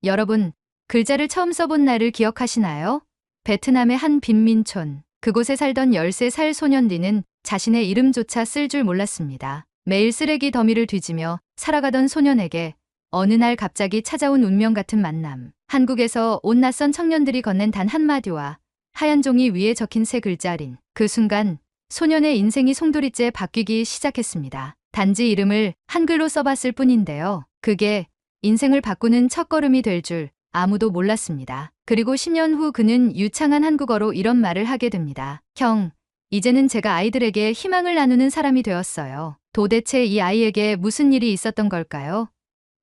여러분, 글자를 처음 써본 날을 기억하시나요? 베트남의 한 빈민촌. 그곳에 살던 13살 소년 리는 자신의 이름조차 쓸 줄 몰랐습니다. 매일 쓰레기 더미를 뒤지며 살아가던 소년에게 어느 날 갑자기 찾아온 운명 같은 만남. 한국에서 온 낯선 청년들이 건넨 단 한마디와 하얀 종이 위에 적힌 세 글자 린. 그 순간 소년의 인생이 송두리째 바뀌기 시작했습니다. 단지 이름을 한글로 써봤을 뿐인데요. 그게 인생을 바꾸는 첫걸음이 될 줄 아무도 몰랐습니다. 그리고 10년 후 그는 유창한 한국어로 이런 말을 하게 됩니다. 형, 이제는 제가 아이들에게 희망을 나누는 사람이 되었어요. 도대체 이 아이에게 무슨 일이 있었던 걸까요?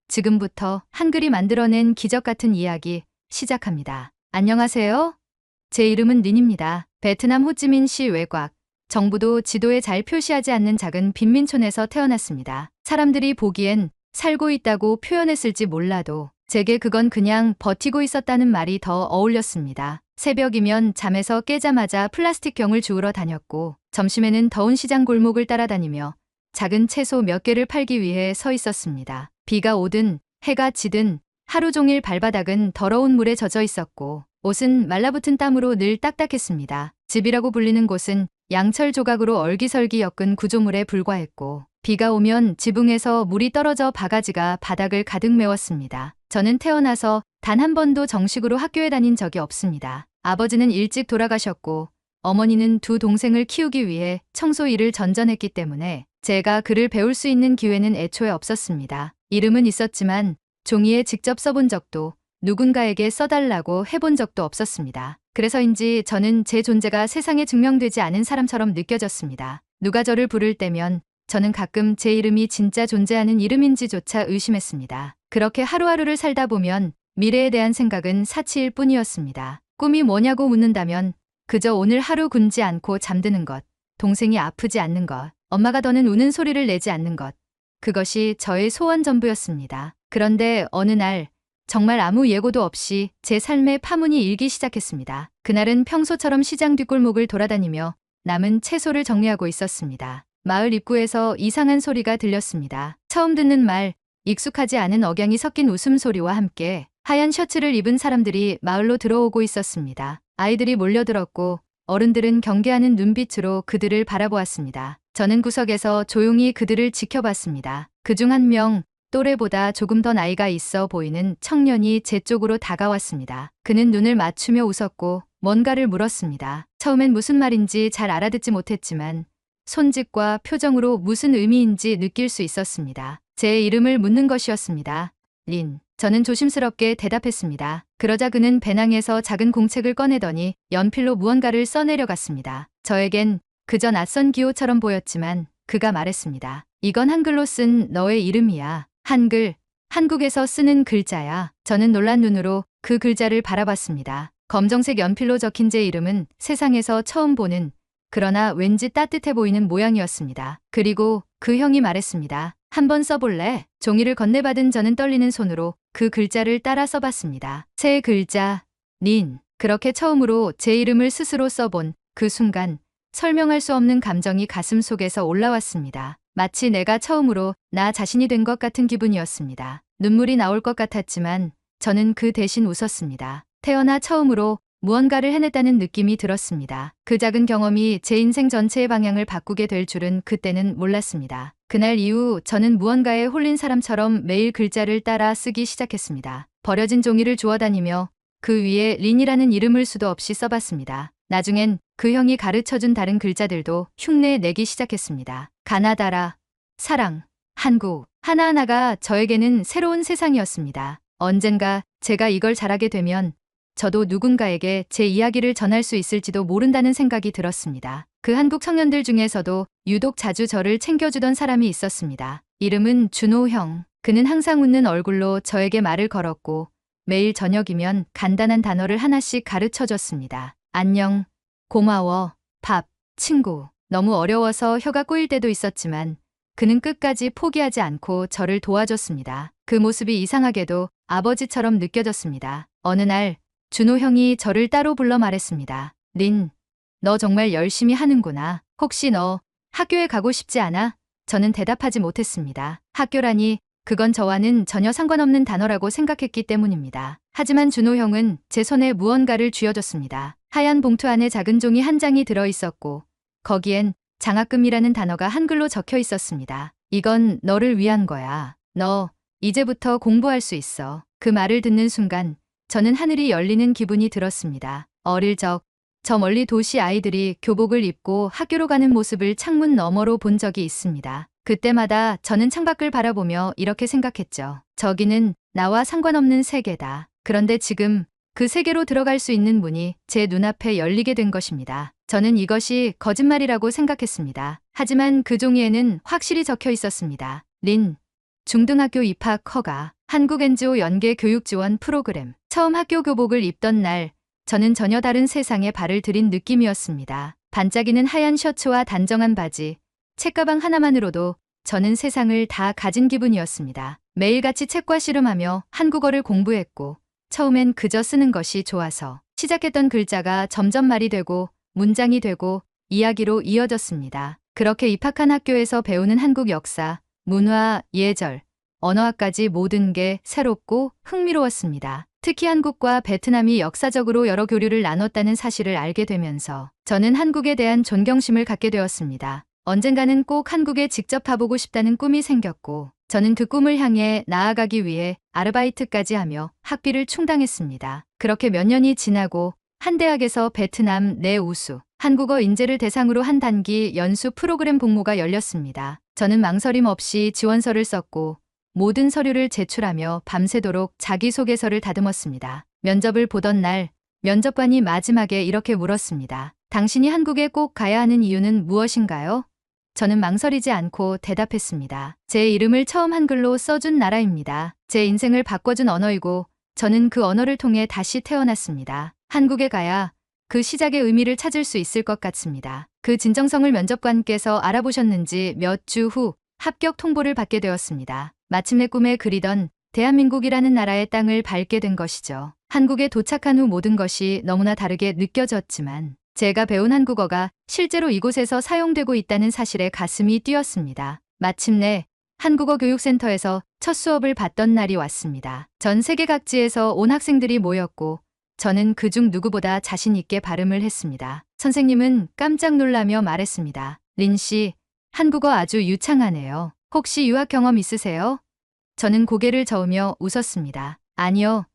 지금부터 한글이 만들어낸 기적 같은 이야기 시작합니다. 안녕하세요. 제 이름은 린입니다. 베트남 호찌민시 외곽. 정부도 지도에 잘 표시하지 않는 작은 빈민촌에서 태어났습니다. 사람들이 보기엔 살고 있다고 표현했을지 몰라도 제게 그건 그냥 버티고 있었다는 말이 더 어울렸습니다. 새벽이면 잠에서 깨자마자 플라스틱 병을 주우러 다녔고 점심에는 더운 시장 골목을 따라다니며 작은 채소 몇 개를 팔기 위해 서 있었습니다. 비가 오든 해가 지든 하루 종일 발바닥은 더러운 물에 젖어 있었고 옷은 말라붙은 땀으로 늘 딱딱했습니다. 집이라고 불리는 곳은 양철 조각으로 얼기설기 엮은 구조물에 불과했고 비가 오면 지붕에서 물이 떨어져 바가지가 바닥을 가득 메웠습니다. 저는 태어나서 단 한 번도 정식으로 학교에 다닌 적이 없습니다. 아버지는 일찍 돌아가셨고 어머니는 두 동생을 키우기 위해 청소 일을 전전했기 때문에 제가 글을 배울 수 있는 기회는 애초에 없었습니다. 이름은 있었지만 종이에 직접 써본 적도 누군가에게 써달라고 해본 적도 없었습니다. 그래서인지 저는 제 존재가 세상에 증명되지 않은 사람처럼 느껴졌습니다. 누가 저를 부를 때면 저는 가끔 제 이름이 진짜 존재하는 이름인지조차 의심했습니다. 그렇게 하루하루를 살다 보면 미래에 대한 생각은 사치일 뿐이었습니다. 꿈이 뭐냐고 묻는다면 그저 오늘 하루 굶지 않고 잠드는 것, 동생이 아프지 않는 것, 엄마가 더는 우는 소리를 내지 않는 것. 그것이 저의 소원 전부였습니다. 그런데 어느 날 정말 아무 예고도 없이 제 삶의 파문이 일기 시작했습니다. 그날은 평소처럼 시장 뒷골목을 돌아다니며 남은 채소를 정리하고 있었습니다. 마을 입구에서 이상한 소리가 들렸습니다. 처음 듣는 말, 익숙하지 않은 억양이 섞인 웃음소리와 함께 하얀 셔츠를 입은 사람들이 마을로 들어오고 있었습니다. 아이들이 몰려들었고 어른들은 경계하는 눈빛으로 그들을 바라보았습니다. 저는 구석에서 조용히 그들을 지켜봤습니다. 그중 한 명, 또래보다 조금 더 나이가 있어 보이는 청년이 제 쪽으로 다가왔습니다. 그는 눈을 맞추며 웃었고 뭔가를 물었습니다. 처음엔 무슨 말인지 잘 알아듣지 못했지만 손짓과 표정으로 무슨 의미인지 느낄 수 있었습니다. 제 이름을 묻는 것이었습니다. 린. 저는 조심스럽게 대답했습니다. 그러자 그는 배낭에서 작은 공책을 꺼내더니 연필로 무언가를 써내려갔습니다. 저에겐 그저 낯선 기호처럼 보였지만 그가 말했습니다. 이건 한글로 쓴 너의 이름이야. 한글, 한국에서 쓰는 글자야. 저는 놀란 눈으로 그 글자를 바라봤습니다. 검정색 연필로 적힌 제 이름은 세상에서 처음 보는 그러나 왠지 따뜻해 보이는 모양이었습니다. 그리고 그 형이 말했습니다. 한번 써볼래? 종이를 건네받은 저는 떨리는 손으로 그 글자를 따라 써봤습니다. 세 글자, 린. 그렇게 처음으로 제 이름을 스스로 써본 그 순간 설명할 수 없는 감정이 가슴 속에서 올라왔습니다. 마치 내가 처음으로 나 자신이 된 것 같은 기분이었습니다. 눈물이 나올 것 같았지만 저는 그 대신 웃었습니다. 태어나 처음으로 무언가를 해냈다는 느낌이 들었습니다. 그 작은 경험이 제 인생 전체의 방향을 바꾸게 될 줄은 그때는 몰랐습니다. 그날 이후 저는 무언가에 홀린 사람처럼 매일 글자를 따라 쓰기 시작했습니다. 버려진 종이를 주워다니며 그 위에 린이라는 이름을 수도 없이 써봤습니다. 나중엔 그 형이 가르쳐준 다른 글자들도 흉내 내기 시작했습니다. 가나다라, 사랑, 한국. 하나하나가 저에게는 새로운 세상이었습니다. 언젠가 제가 이걸 잘하게 되면 저도 누군가에게 제 이야기를 전할 수 있을지도 모른다는 생각이 들었습니다. 그 한국 청년들 중에서도 유독 자주 저를 챙겨주던 사람이 있었습니다. 이름은 준호 형. 그는 항상 웃는 얼굴로 저에게 말을 걸었고 매일 저녁이면 간단한 단어를 하나씩 가르쳐줬습니다. 안녕, 고마워, 밥, 친구. 너무 어려워서 혀가 꼬일 때도 있었지만 그는 끝까지 포기하지 않고 저를 도와줬습니다. 그 모습이 이상하게도 아버지처럼 느껴졌습니다. 어느 날 준호 형이 저를 따로 불러 말했습니다. 린, 너 정말 열심히 하는구나. 혹시 너 학교에 가고 싶지 않아? 저는 대답하지 못했습니다. 학교라니 그건 저와는 전혀 상관없는 단어라고 생각했기 때문입니다. 하지만 준호 형은 제 손에 무언가를 쥐어줬습니다. 하얀 봉투 안에 작은 종이 한 장이 들어 있었고 거기엔 장학금이라는 단어가 한글로 적혀 있었습니다. 이건 너를 위한 거야. 너 이제부터 공부할 수 있어. 그 말을 듣는 순간 저는 하늘이 열리는 기분이 들었습니다. 어릴 적 저 멀리 도시 아이들이 교복을 입고 학교로 가는 모습을 창문 너머로 본 적이 있습니다. 그때마다 저는 창밖을 바라보며 이렇게 생각했죠. 저기는 나와 상관없는 세계다. 그런데 지금 그 세계로 들어갈 수 있는 문이 제 눈앞에 열리게 된 것입니다. 저는 이것이 거짓말이라고 생각했습니다. 하지만 그 종이에는 확실히 적혀 있었습니다. 린, 중등학교 입학 허가, 한국 NGO 연계 교육 지원 프로그램. 처음 학교 교복을 입던 날, 저는 전혀 다른 세상에 발을 들인 느낌이었습니다. 반짝이는 하얀 셔츠와 단정한 바지, 책가방 하나만으로도 저는 세상을 다 가진 기분이었습니다. 매일같이 책과 씨름하며 한국어를 공부했고 처음엔 그저 쓰는 것이 좋아서 시작했던 글자가 점점 말이 되고 문장이 되고 이야기로 이어졌습니다. 그렇게 입학한 학교에서 배우는 한국 역사, 문화, 예절, 언어학까지 모든 게 새롭고 흥미로웠습니다. 특히 한국과 베트남이 역사적으로 여러 교류를 나눴다는 사실을 알게 되면서 저는 한국에 대한 존경심을 갖게 되었습니다. 언젠가는 꼭 한국에 직접 가보고 싶다는 꿈이 생겼고 저는 그 꿈을 향해 나아가기 위해 아르바이트까지 하며 학비를 충당했습니다. 그렇게 몇 년이 지나고 한 대학에서 베트남 내 우수 한국어 인재를 대상으로 한 단기 연수 프로그램 복무가 열렸습니다. 저는 망설임 없이 지원서를 썼고 모든 서류를 제출하며 밤새도록 자기소개서를 다듬었습니다. 면접을 보던 날 면접관이 마지막에 이렇게 물었습니다. 당신이 한국에 꼭 가야 하는 이유는 무엇인가요? 저는 망설이지 않고 대답했습니다. 제 이름을 처음 한글로 써준 나라입니다. 제 인생을 바꿔준 언어이고 저는 그 언어를 통해 다시 태어났습니다. 한국에 가야 그 시작의 의미를 찾을 수 있을 것 같습니다. 그 진정성을 면접관께서 알아보셨는지 몇 주 후 합격 통보를 받게 되었습니다. 마침내 꿈에 그리던 대한민국이라는 나라의 땅을 밟게 된 것이죠. 한국에 도착한 후 모든 것이 너무나 다르게 느껴졌지만 제가 배운 한국어가 실제로 이곳에서 사용되고 있다는 사실에 가슴이 뛰었습니다. 마침내 한국어 교육센터에서 첫 수업을 받던 날이 왔습니다. 전 세계 각지에서 온 학생들이 모였고 저는 그중 누구보다 자신 있게 발음을 했습니다. 선생님은 깜짝 놀라며 말했습니다. 린 씨, 한국어 아주 유창하네요. 혹시 유학 경험 있으세요? 저는 고개를 저으며 웃었습니다. 아니요.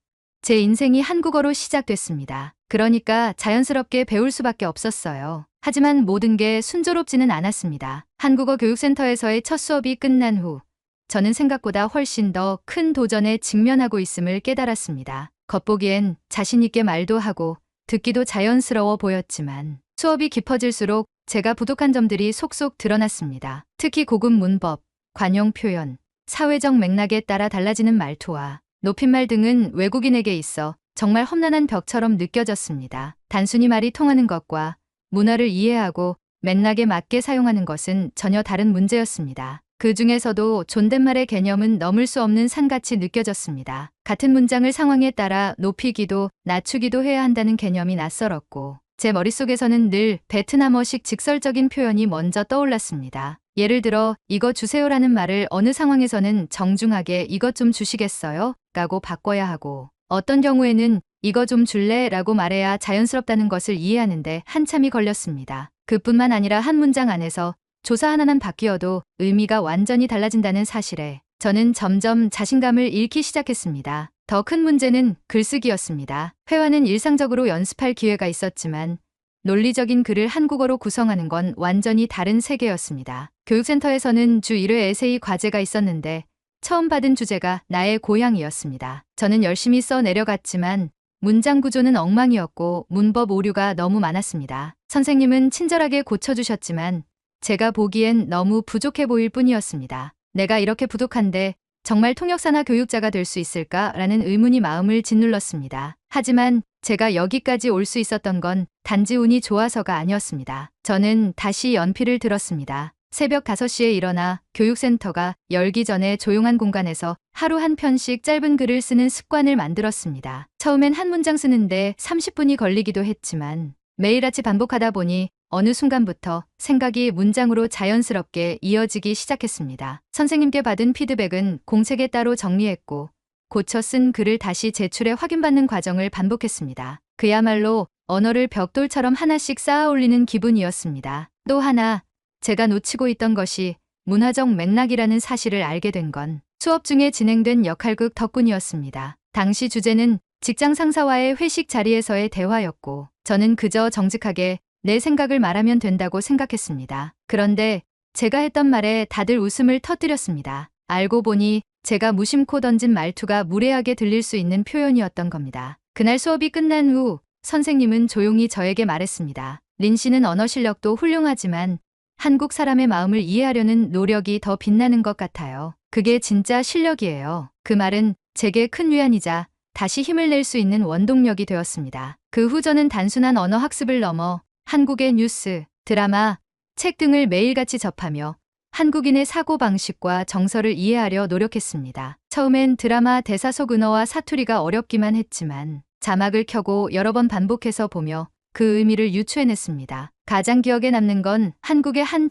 제 인생이 한국어로 시작됐습니다. 그러니까 자연스럽게 배울 수밖에 없었어요. 하지만 모든 게 순조롭지는 않았습니다. 한국어 교육센터에서의 첫 수업이 끝난 후 저는 생각보다 훨씬 더 큰 도전에 직면하고 있음을 깨달았습니다. 겉보기엔 자신 있게 말도 하고 듣기도 자연스러워 보였지만 수업이 깊어질수록 제가 부족한 점들이 속속 드러났습니다. 특히 고급 문법, 관용 표현, 사회적 맥락에 따라 달라지는 말투와 높임말 등은 외국인에게 있어 정말 험난한 벽처럼 느껴졌습니다. 단순히 말이 통하는 것과 문화를 이해하고 맥락에 맞게 사용하는 것은 전혀 다른 문제였습니다. 그 중에서도 존댓말의 개념은 넘을 수 없는 산같이 느껴졌습니다. 같은 문장을 상황에 따라 높이기도 낮추기도 해야 한다는 개념이 낯설었고 제 머릿속에서는 늘 베트남어식 직설적인 표현이 먼저 떠올랐습니다. 예를 들어 이거 주세요라는 말을 어느 상황에서는 정중하게 이것 좀 주시겠어요? 라고 바꿔야 하고 어떤 경우에는 이거 좀 줄래? 라고 말해야 자연스럽다는 것을 이해하는데 한참이 걸렸습니다. 그뿐만 아니라 한 문장 안에서 조사 하나만 바뀌어도 의미가 완전히 달라진다는 사실에 저는 점점 자신감을 잃기 시작했습니다. 더 큰 문제는 글쓰기였습니다. 회화는 일상적으로 연습할 기회가 있었지만 논리적인 글을 한국어로 구성하는 건 완전히 다른 세계였습니다. 교육센터에서는 주 1회 에세이 과제가 있었는데 처음 받은 주제가 나의 고향이었습니다. 저는 열심히 써 내려갔지만 문장 구조는 엉망이었고 문법 오류가 너무 많았습니다. 선생님은 친절하게 고쳐주셨지만 제가 보기엔 너무 부족해 보일 뿐이었습니다. 내가 이렇게 부족한데 정말 통역사나 교육자가 될 수 있을까라는 의문이 마음을 짓눌렀습니다. 하지만 제가 여기까지 올 수 있었던 건 단지 운이 좋아서가 아니었습니다. 저는 다시 연필을 들었습니다. 새벽 5시에 일어나 교육센터가 열기 전에 조용한 공간에서 하루 한 편씩 짧은 글을 쓰는 습관을 만들었습니다. 처음엔 한 문장 쓰는데 30분이 걸리기도 했지만 매일같이 반복하다 보니 어느 순간부터 생각이 문장으로 자연스럽게 이어지기 시작했습니다. 선생님께 받은 피드백은 공책에 따로 정리했고 고쳐 쓴 글을 다시 제출해 확인받는 과정을 반복했습니다. 그야말로 언어를 벽돌처럼 하나씩 쌓아 올리는 기분이었습니다. 또 하나 제가 놓치고 있던 것이 문화적 맥락이라는 사실을 알게 된 건 수업 중에 진행된 역할극 덕분이었습니다. 당시 주제는 직장 상사와의 회식 자리에서의 대화였고 저는 그저 정직하게 내 생각을 말하면 된다고 생각했습니다. 그런데 제가 했던 말에 다들 웃음을 터뜨렸습니다. 알고 보니 제가 무심코 던진 말투가 무례하게 들릴 수 있는 표현이었던 겁니다. 그날 수업이 끝난 후 선생님은 조용히 저에게 말했습니다. 린 씨는 언어 실력도 훌륭하지만 한국 사람의 마음을 이해하려는 노력이 더 빛나는 것 같아요. 그게 진짜 실력이에요. 그 말은 제게 큰 위안이자 다시 힘을 낼 수 있는 원동력이 되었습니다. 그 후 저는 단순한 언어 학습을 넘어 한국의 뉴스, 드라마, 책 등을 매일같이 접하며 한국인의 사고방식과 정서를 이해하려 노력했습니다. 처음엔 드라마 대사 속 은어와 사투리가 어렵기만 했지만 자막을 켜고 여러 번 반복해서 보며 그 의미를 유추해냈습니다. 가장 기억에 남는 건 한국의 한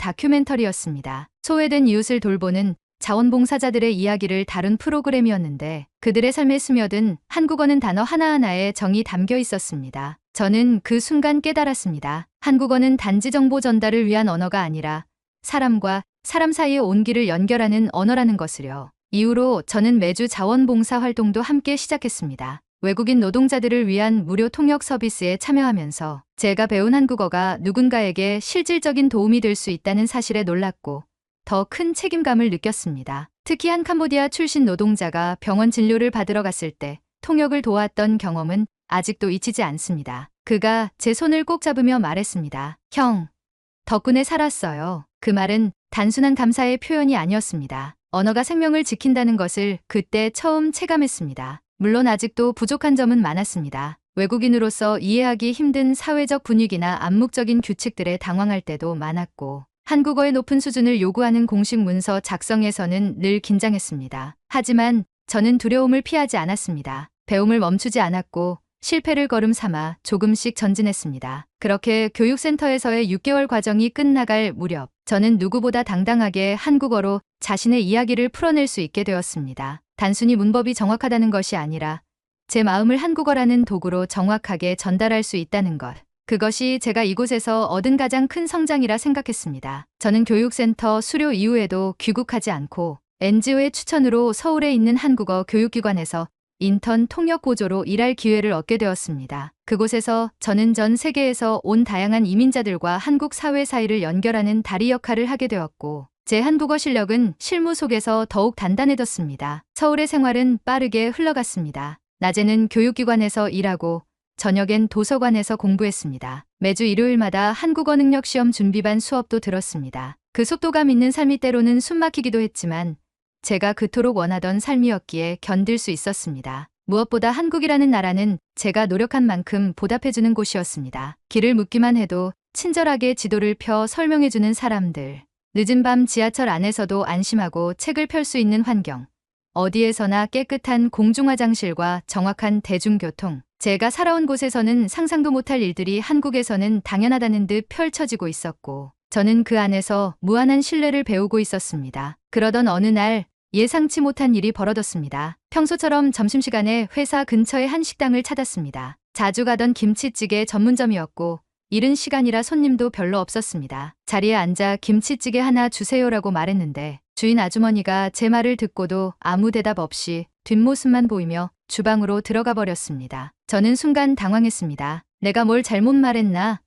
다큐멘터리였습니다. 소외된 이웃을 돌보는 자원봉사자들의 이야기를 다룬 프로그램이었는데 그들의 삶에 스며든 한국어는 단어 하나하나에 정이 담겨 있었습니다. 저는 그 순간 깨달았습니다. 한국어는 단지 정보 전달을 위한 언어가 아니라 사람과 사람 사이의 온기를 연결하는 언어라는 것을요. 이후로 저는 매주 자원봉사 활동도 함께 시작했습니다. 외국인 노동자들을 위한 무료 통역 서비스에 참여하면서 제가 배운 한국어가 누군가에게 실질적인 도움이 될 수 있다는 사실에 놀랐고 더 큰 책임감을 느꼈습니다. 특히 한 캄보디아 출신 노동자가 병원 진료를 받으러 갔을 때 통역을 도왔던 경험은 아직도 잊히지 않습니다. 그가 제 손을 꼭 잡으며 말했습니다. 형, 덕분에 살았어요. 그 말은 단순한 감사의 표현이 아니었습니다. 언어가 생명을 지킨다는 것을 그때 처음 체감했습니다. 물론 아직도 부족한 점은 많았습니다. 외국인으로서 이해하기 힘든 사회적 분위기나 암묵적인 규칙들에 당황할 때도 많았고 한국어의 높은 수준을 요구하는 공식 문서 작성에서는 늘 긴장했습니다. 하지만 저는 두려움을 피하지 않았습니다. 배움을 멈추지 않았고 실패를 걸음 삼아 조금씩 전진했습니다. 그렇게 교육센터에서의 6개월 과정이 끝나갈 무렵 저는 누구보다 당당하게 한국어로 자신의 이야기를 풀어낼 수 있게 되었습니다. 단순히 문법이 정확하다는 것이 아니라 제 마음을 한국어라는 도구로 정확하게 전달할 수 있다는 것. 그것이 제가 이곳에서 얻은 가장 큰 성장이라 생각했습니다. 저는 교육센터 수료 이후에도 귀국하지 않고 NGO의 추천으로 서울에 있는 한국어 교육기관에서 인턴 통역 고조로 일할 기회를 얻게 되었습니다. 그곳에서 저는 전 세계에서 온 다양한 이민자들과 한국 사회 사이를 연결하는 다리 역할을 하게 되었고 제 한국어 실력은 실무 속에서 더욱 단단해졌습니다. 서울의 생활은 빠르게 흘러갔습니다. 낮에는 교육기관에서 일하고 저녁엔 도서관에서 공부했습니다. 매주 일요일마다 한국어 능력 시험 준비반 수업도 들었습니다. 그 속도감 있는 삶이 때로는 숨막히기도 했지만 제가 그토록 원하던 삶이었기에 견딜 수 있었습니다. 무엇보다 한국이라는 나라는 제가 노력한 만큼 보답해주는 곳이었습니다. 길을 묻기만 해도 친절하게 지도를 펴 설명해주는 사람들. 늦은 밤 지하철 안에서도 안심하고 책을 펼 수 있는 환경. 어디에서나 깨끗한 공중화장실과 정확한 대중교통. 제가 살아온 곳에서는 상상도 못할 일들이 한국에서는 당연하다는 듯 펼쳐지고 있었고 저는 그 안에서 무한한 신뢰를 배우고 있었습니다. 그러던 어느 날 예상치 못한 일이 벌어졌습니다. 평소처럼 점심시간에 회사 근처의 한 식당을 찾았습니다. 자주 가던 김치찌개 전문점이었고 이른 시간이라 손님도 별로 없었습니다. 자리에 앉아 김치찌개 하나 주세요라고 말했는데 주인 아주머니가 제 말을 듣고도 아무 대답 없이 뒷모습만 보이며 주방으로 들어가 버렸습니다. 저는 순간 당황했습니다. 내가 뭘 잘못 말했나?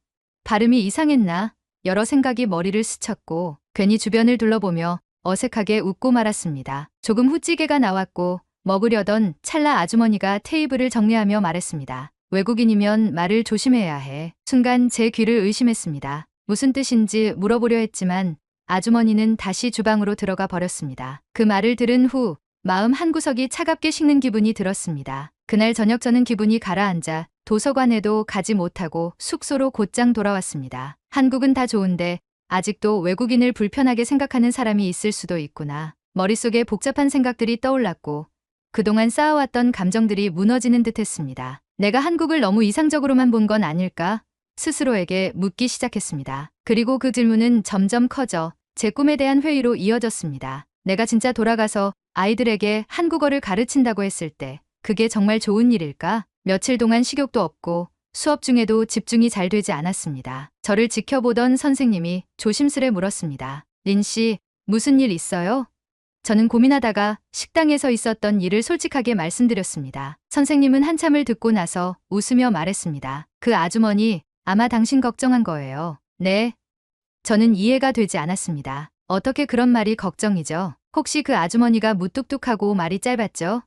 발음이 이상했나? 여러 생각이 머리를 스쳤고 괜히 주변을 둘러보며 어색하게 웃고 말았습니다. 조금 후 찌개가 나왔고 먹으려던 찰나 아주머니가 테이블을 정리하며 말했습니다. 외국인이면 말을 조심해야 해. 순간 제 귀를 의심했습니다. 무슨 뜻인지 물어보려 했지만 아주머니는 다시 주방으로 들어가 버렸습니다. 그 말을 들은 후 마음 한구석이 차갑게 식는 기분이 들었습니다. 그날 저녁 저는 기분이 가라앉아 도서관에도 가지 못하고 숙소로 곧장 돌아왔습니다. 한국은 다 좋은데 아직도 외국인을 불편하게 생각하는 사람이 있을 수도 있구나. 머릿속에 복잡한 생각들이 떠올랐고 그동안 쌓아왔던 감정들이 무너지는 듯 했습니다. 내가 한국을 너무 이상적으로만 본 건 아닐까? 스스로에게 묻기 시작했습니다. 그리고 그 질문은 점점 커져 제 꿈에 대한 회의로 이어졌습니다. 내가 진짜 돌아가서 아이들에게 한국어를 가르친다고 했을 때 그게 정말 좋은 일일까? 며칠 동안 식욕도 없고 수업 중에도 집중이 잘 되지 않았습니다. 저를 지켜보던 선생님이 조심스레 물었습니다. 린 씨, 무슨 일 있어요? 저는 고민하다가 식당에서 있었던 일을 솔직하게 말씀드렸습니다. 선생님은 한참을 듣고 나서 웃으며 말했습니다. 그 아주머니, 아마 당신 걱정한 거예요. 네. 저는 이해가 되지 않았습니다. 어떻게 그런 말이 걱정이죠? 혹시 그 아주머니가 무뚝뚝하고 말이 짧았죠?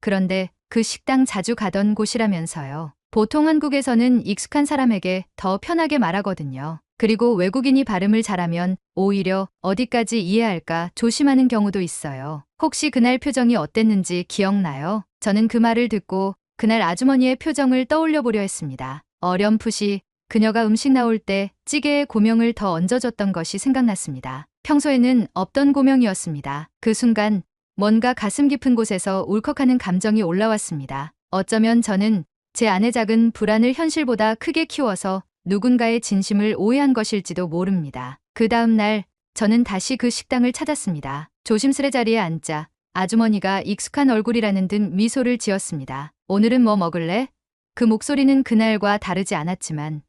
그런데 그 식당 자주 가던 곳이라면서요. 보통 한국에서는 익숙한 사람에게 더 편하게 말하거든요. 그리고 외국인이 발음을 잘하면 오히려 어디까지 이해할까 조심하는 경우도 있어요. 혹시 그날 표정이 어땠는지 기억나요? 저는 그 말을 듣고 그날 아주머니의 표정을 떠올려 보려 했습니다. 어렴풋이 그녀가 음식 나올 때 찌개에 고명을 더 얹어줬던 것이 생각났습니다. 평소에는 없던 고명이었습니다. 그 순간 뭔가 가슴 깊은 곳에서 울컥하는 감정이 올라왔습니다. 어쩌면 저는 제 안의 작은 불안을 현실보다 크게 키워서 누군가의 진심을 오해한 것일지도 모릅니다. 그 다음 날 저는 다시 그 식당을 찾았습니다. 조심스레 자리에 앉자 아주머니가 익숙한 얼굴이라는 듯 미소를 지었습니다. 오늘은 뭐 먹을래? 그 목소리는 그날과 다르지 않았지만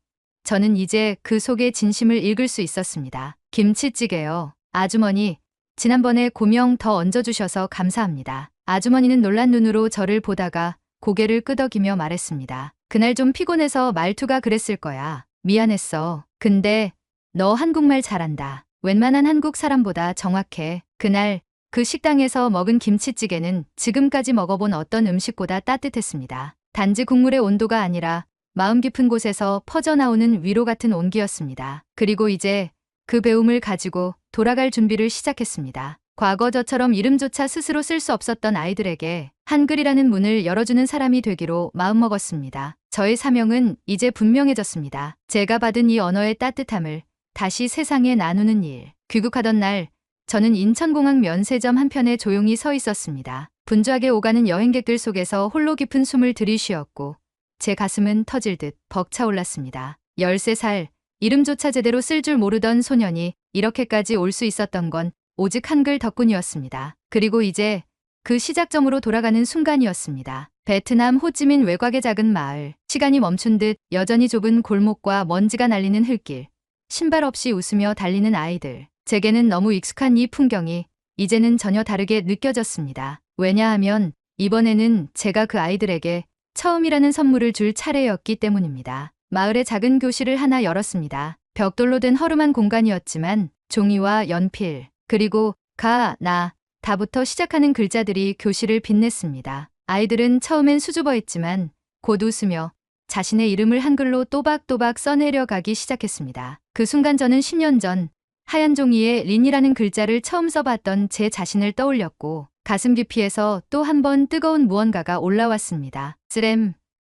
저는 이제 그 속의 진심을 읽을 수 있었습니다. 김치찌개요. 아주머니, 지난번에 고명 더 얹어주셔서 감사합니다. 아주머니는 놀란 눈으로 저를 보다가 고개를 끄덕이며 말했습니다. 그날 좀 피곤해서 말투가 그랬을 거야. 미안했어. 근데 너 한국말 잘한다. 웬만한 한국 사람보다 정확해. 그날 그 식당에서 먹은 김치찌개는 지금까지 먹어본 어떤 음식보다 따뜻했습니다. 단지 국물의 온도가 아니라 마음 깊은 곳에서 퍼져나오는 위로 같은 온기였습니다. 그리고 이제 그 배움을 가지고 돌아갈 준비를 시작했습니다. 과거 저처럼 이름조차 스스로 쓸 수 없었던 아이들에게 한글이라는 문을 열어주는 사람이 되기로 마음먹었습니다. 저의 사명은 이제 분명해졌습니다. 제가 받은 이 언어의 따뜻함을 다시 세상에 나누는 일. 귀국하던 날 저는 인천공항 면세점 한편에 조용히 서 있었습니다. 분주하게 오가는 여행객들 속에서 홀로 깊은 숨을 들이쉬었고 제 가슴은 터질 듯 벅차올랐습니다. 13살, 이름조차 제대로 쓸 줄 모르던 소년이 이렇게까지 올 수 있었던 건 오직 한글 덕분이었습니다. 그리고 이제 그 시작점으로 돌아가는 순간이었습니다. 베트남 호찌민 외곽의 작은 마을, 시간이 멈춘 듯 여전히 좁은 골목과 먼지가 날리는 흙길, 신발 없이 웃으며 달리는 아이들. 제게는 너무 익숙한 이 풍경이 이제는 전혀 다르게 느껴졌습니다. 왜냐하면 이번에는 제가 그 아이들에게 처음이라는 선물을 줄 차례였기 때문입니다. 마을의 작은 교실을 하나 열었습니다. 벽돌로 된 허름한 공간이었지만 종이와 연필, 그리고 가, 나, 다부터 시작하는 글자들이 교실을 빛냈습니다. 아이들은 처음엔 수줍어했지만 곧 웃으며 자신의 이름을 한글로 또박또박 써내려가기 시작했습니다. 그 순간 저는 10년 전 하얀 종이에 린이라는 글자를 처음 써봤던 제 자신을 떠올렸고 가슴 깊이에서 또 한 번 뜨거운 무언가가 올라왔습니다. 쓰렘,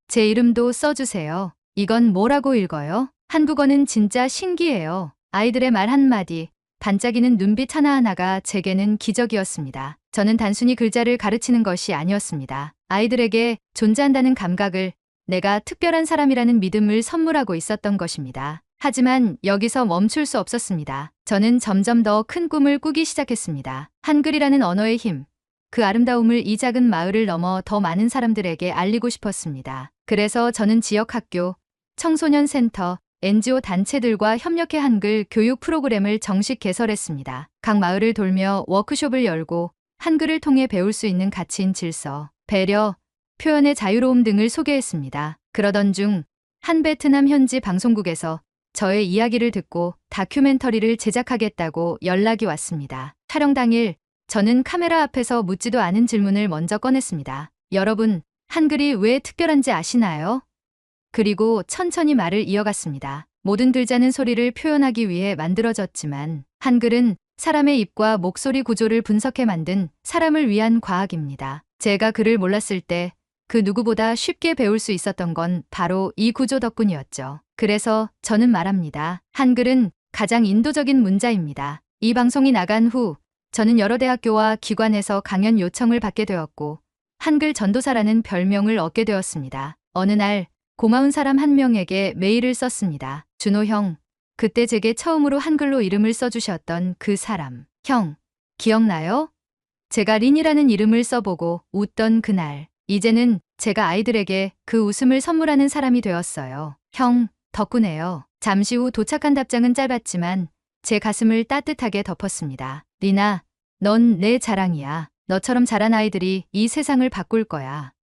제 이름도 써주세요. 이건 뭐라고 읽어요? 한국어는 진짜 신기해요. 아이들의 말 한마디, 반짝이는 눈빛 하나하나가 제게는 기적이었습니다. 저는 단순히 글자를 가르치는 것이 아니었습니다. 아이들에게 존재한다는 감각을, 내가 특별한 사람이라는 믿음을 선물하고 있었던 것입니다. 하지만 여기서 멈출 수 없었습니다. 저는 점점 더 큰 꿈을 꾸기 시작했습니다. 한글이라는 언어의 힘, 그 아름다움을 이 작은 마을을 넘어 더 많은 사람들에게 알리고 싶었습니다. 그래서 저는 지역 학교, 청소년 센터, NGO 단체들과 협력해 한글 교육 프로그램을 정식 개설했습니다. 각 마을을 돌며 워크숍을 열고 한글을 통해 배울 수 있는 가치인 질서, 배려, 표현의 자유로움 등을 소개했습니다. 그러던 중 한 베트남 현지 방송국에서 저의 이야기를 듣고 다큐멘터리를 제작하겠다고 연락이 왔습니다. 촬영 당일 저는 카메라 앞에서 묻지도 않은 질문을 먼저 꺼냈습니다. 여러분, 한글이 왜 특별한지 아시나요? 그리고 천천히 말을 이어갔습니다. 모든 글자는 소리를 표현하기 위해 만들어졌지만 한글은 사람의 입과 목소리 구조를 분석해 만든 사람을 위한 과학입니다. 제가 글을 몰랐을 때 그 누구보다 쉽게 배울 수 있었던 건 바로 이 구조 덕분이었죠. 그래서 저는 말합니다. 한글은 가장 인도적인 문자입니다. 이 방송이 나간 후 저는 여러 대학교와 기관에서 강연 요청을 받게 되었고 한글 전도사라는 별명을 얻게 되었습니다. 어느 날 고마운 사람 한 명에게 메일을 썼습니다. 준호 형, 그때 제게 처음으로 한글로 이름을 써주셨던 그 사람. 형, 기억나요? 제가 린이라는 이름을 써보고 웃던 그날. 이제는 제가 아이들에게 그 웃음을 선물하는 사람이 되었어요. 형, 덕분에요. 잠시 후 도착한 답장은 짧았지만 제 가슴을 따뜻하게 덮었습니다. 리나, 넌 내 자랑이야. 너처럼 잘한 아이들이 이 세상을 바꿀 거야.